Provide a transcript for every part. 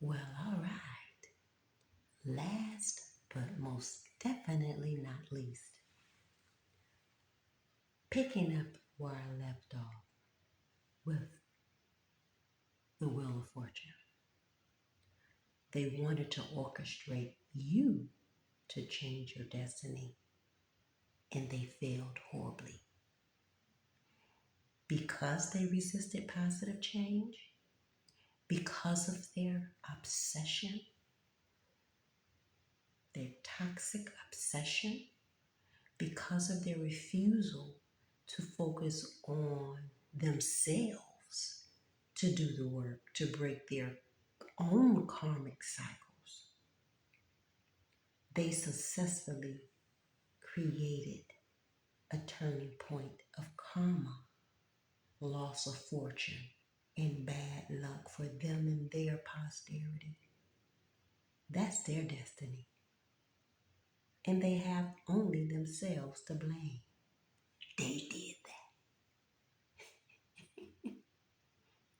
Well, all right. Last but most definitely not least, picking up where I left off with the Wheel of Fortune. They wanted to orchestrate you to change your destiny, and they failed horribly. Because they resisted positive change, because of their obsession, their toxic obsession, because of their refusal to focus on themselves, to do the work, to break their own karmic cycles, they successfully created a turning point of karma, loss of fortune, and bad luck for them and their posterity. That's their destiny. And they have only themselves to blame. They did that.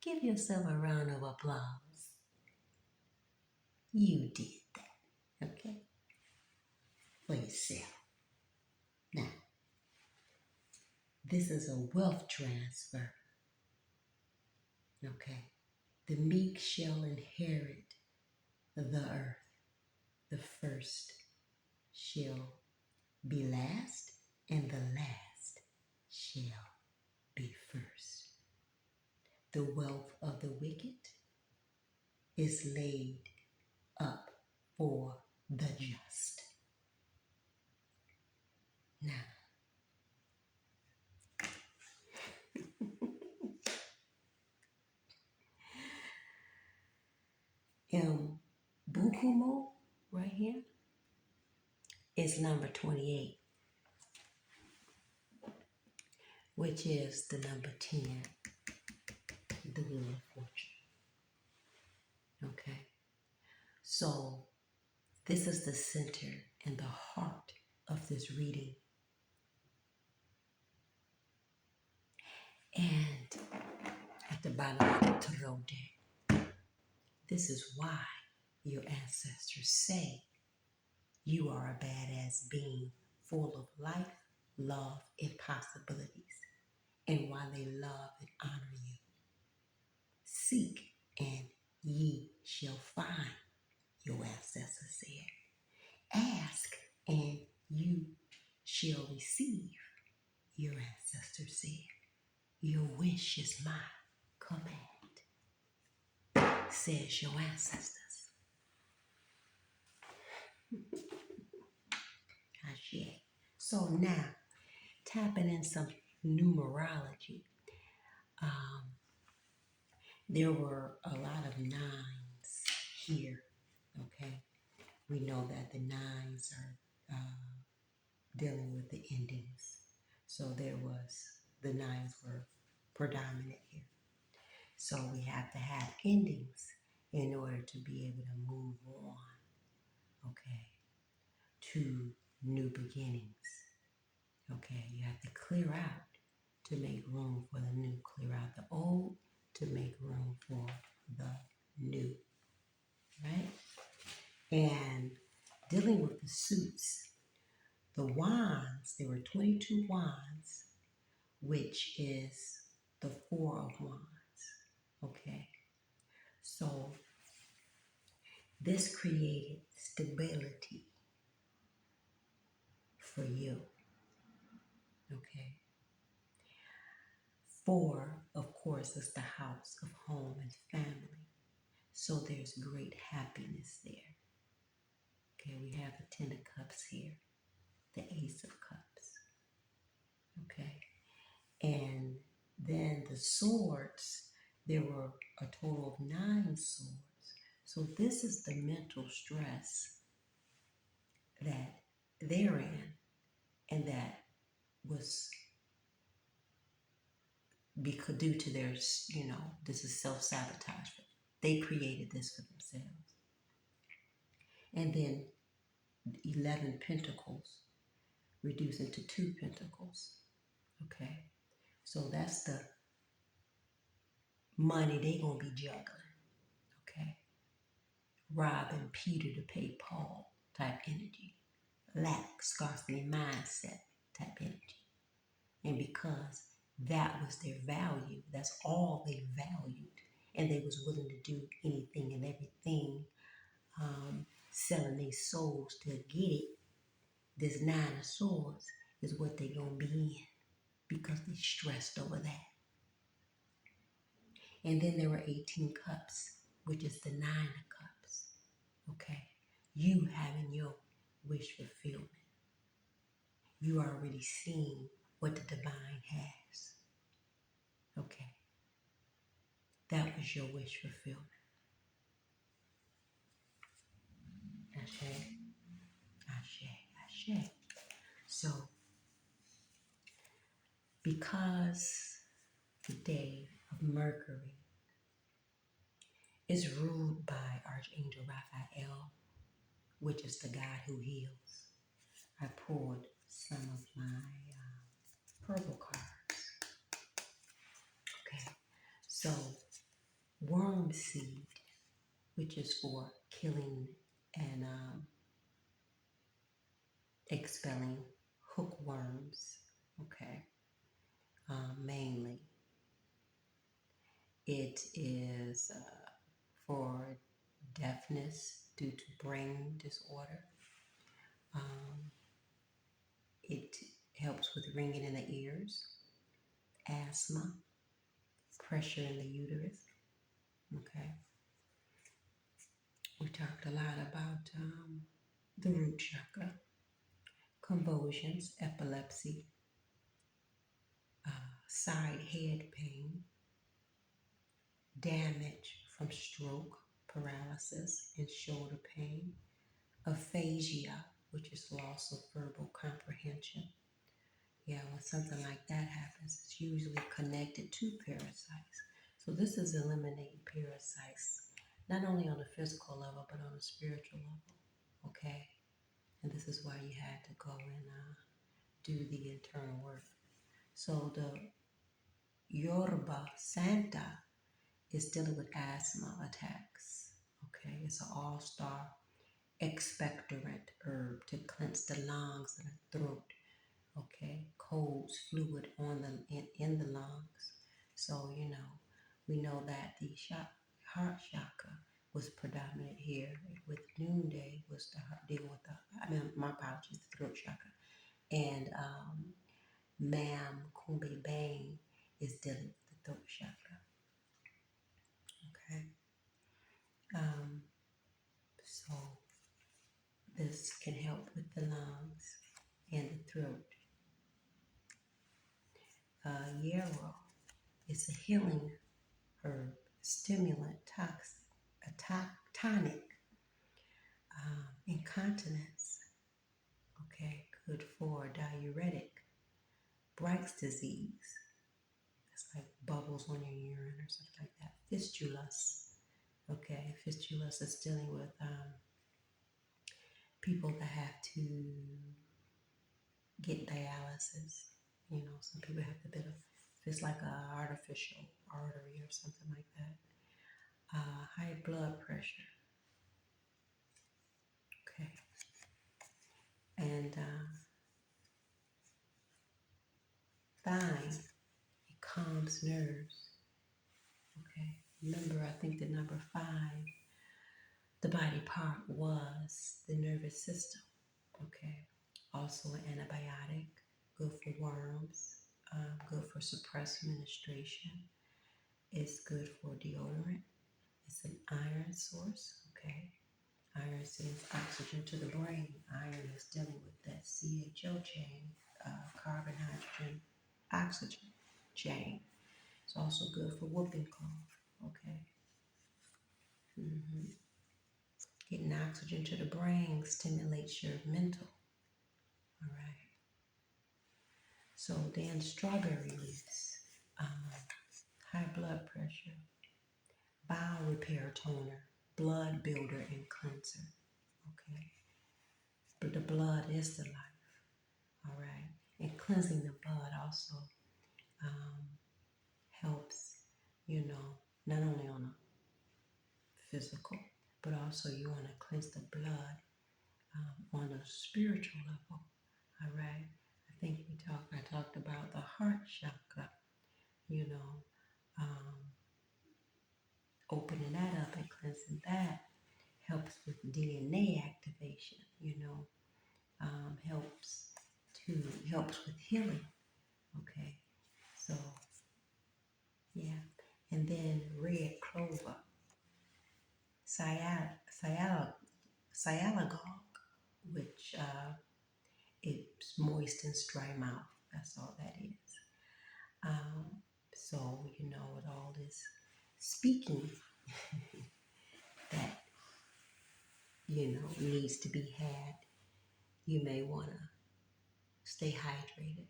Give yourself a round of applause. You did that, okay? For yourself. Now, this is a wealth transfer, okay? The meek shall inherit the earth. The first shall be last, and the last shall be first. The wealth of the wicked is laid up for the just. Now, Bukumo right here is number 28, which is the number 10, the Wheel of Fortune. Okay, so this is the center and the heart of this reading. And at the bottom of the tarot deck, this is why your ancestors say you are a badass being full of life, love, and possibilities, and why they love and honor you. Seek and ye shall find, your ancestors said. Ask and you shall receive, your ancestors said. Your wish is my command, says your ancestors. Ashe. So now, tapping in some numerology, there were a lot of nines here, okay? We know that the nines are dealing with the endings. So the nines were predominant here. So we have to have endings in order to be able to move on, okay, to new beginnings. Okay, you have to clear out to make room for the new. Clear out the old to make room for the new, right? And dealing with the suits, the wands, there were 22 wands, which is the Four of Wands, okay? So this created stability for you, okay? Four, of course, is the house of home and family. So there's great happiness there. Okay, we have the Ten of Cups here, the Ace of Cups. Okay, and then the swords, there were a total of 9 swords. So this is the mental stress that they're in, and that was because due to their, this is self-sabotage. They created this for themselves. And then 11 pentacles reduced into 2 pentacles. Okay, so that's the money they gonna be juggling. Okay, robbing Peter to pay Paul type energy. Lack, scarcity mindset type energy. And because that was their value, that's all they valued, and they was willing to do anything and everything, selling their souls to get it. This 9 of Swords is what they gonna be in because they stressed over that. And then there were 18 cups, which is the 9 of Cups. Okay, you having your wish fulfillment. You already seen what the divine has. Okay, that was your wish fulfillment. Ashe, ashe, ashe. So, because the day of Mercury is ruled by Archangel Raphael, which is the God who heals, I pulled some of my purple cards. Okay, so worm seed, which is for killing and expelling hookworms. Okay, mainly it is for deafness due to brain disorder. It helps with ringing in the ears, asthma, pressure in the uterus. Okay. We talked a lot about the root chakra, convulsions, epilepsy, side head pain, damage from stroke, paralysis, and shoulder pain, aphasia, which is loss of verbal comprehension. Yeah, when something like that happens, it's usually connected to parasites. So this is eliminating parasites, not only on a physical level, but on a spiritual level. Okay? And this is why you had to go and do the internal work. So the Yoruba Santa is dealing with asthma attacks. Okay? It's an all-star expectorant herb to cleanse the lungs and the throat. Okay, colds, fluid on the in the lungs. So we know that the heart chakra was predominant here. With noonday was the heart, dealing with my apologies, the throat chakra, and Mam Kumbe Bang is dealing with the throat chakra. Okay, so this can help with the lungs and the throat. Yarrow is a healing herb, stimulant, tonic, incontinence. Okay, good for diuretic, Bright's disease. It's like bubbles on your urine or something like that. Fistulas. Okay, fistulas is dealing with people that have to get dialysis. Some people have a bit of, it's like an artificial artery or something like that. High blood pressure. Okay. And thyme, it calms nerves. Okay. Remember, I think the number 5, the body part was the nervous system. Okay. Also an antibiotic, good for worms, good for suppressed menstruation. It's good for deodorant. It's an iron source. Okay. Iron sends oxygen to the brain. Iron is dealing with that CHO chain, carbon, hydrogen, oxygen chain. It's also good for whooping cough. Okay. Getting oxygen to the brain stimulates your mental. All right. So then strawberry leaves, high blood pressure, bowel repair toner, blood builder and cleanser. Okay. But the blood is the life. All right. And cleansing the blood also helps, not only on a physical, but also you want to cleanse the blood on a spiritual level. All right. I talked about the heart chakra, you know, um, opening that up and cleansing that helps with DNA activation, helps helps with healing. Okay. So yeah. And then red clover, sialagogue, which it moistens dry mouth. That's all that is. So, with all this speaking that, needs to be had, you may want to stay hydrated.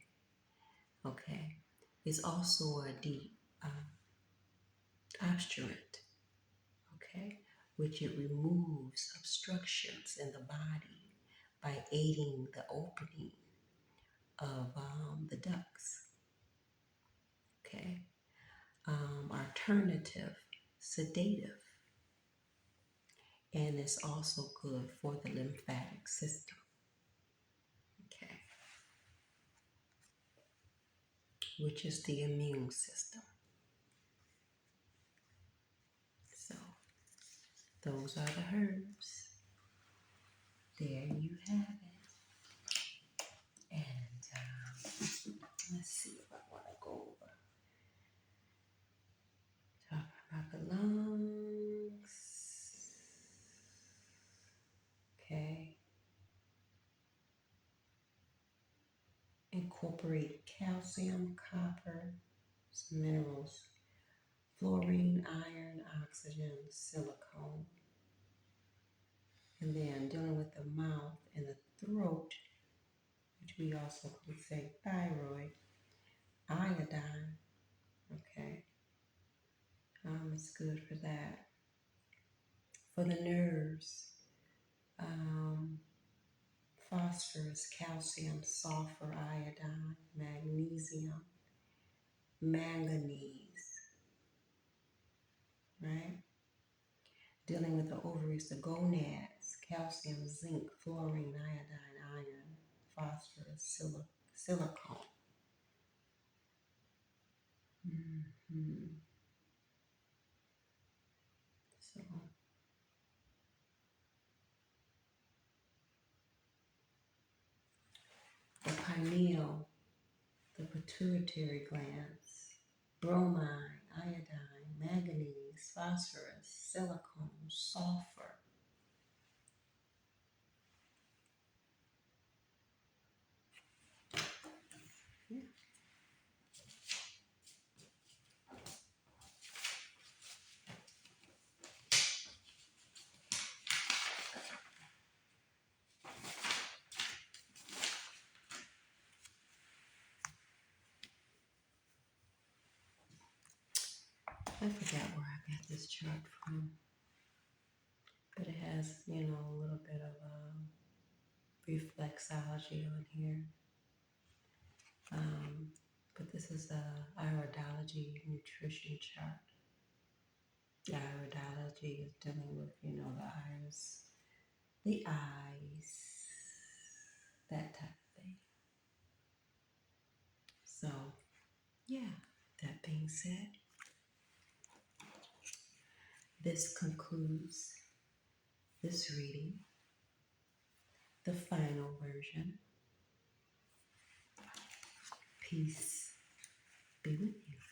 Okay. It's also a deep obstruent. Okay. Which it removes obstructions in the body by aiding the opening of the ducts. Okay. Alternative, sedative, and it's also good for the lymphatic system. Okay. Which is the immune system. So, those are the herbs. There you have it. And let's see if I want to go over. Talk about the lungs. Okay. Incorporate calcium, copper, some minerals, fluorine, iron, oxygen, silicone. And then dealing with the mouth and the throat, which we also could say thyroid, iodine. Okay. It's good for that. For the nerves, phosphorus, calcium, sulfur, iodine, magnesium, manganese, right? Dealing with the ovaries, the gonads, calcium, zinc, fluorine, iodine, iron, phosphorus, silicone. So, the pineal, the pituitary glands, bromine, iodine, manganese, phosphorus, silicone, sulfur. Yeah. I forgot where I got this chart from, but it has, a little bit of reflexology on here. But this is the iridology nutrition chart. The iridology is dealing with, the iris, the eyes, that type of thing. So, yeah, that being said, this concludes this reading, the final version. Peace be with you.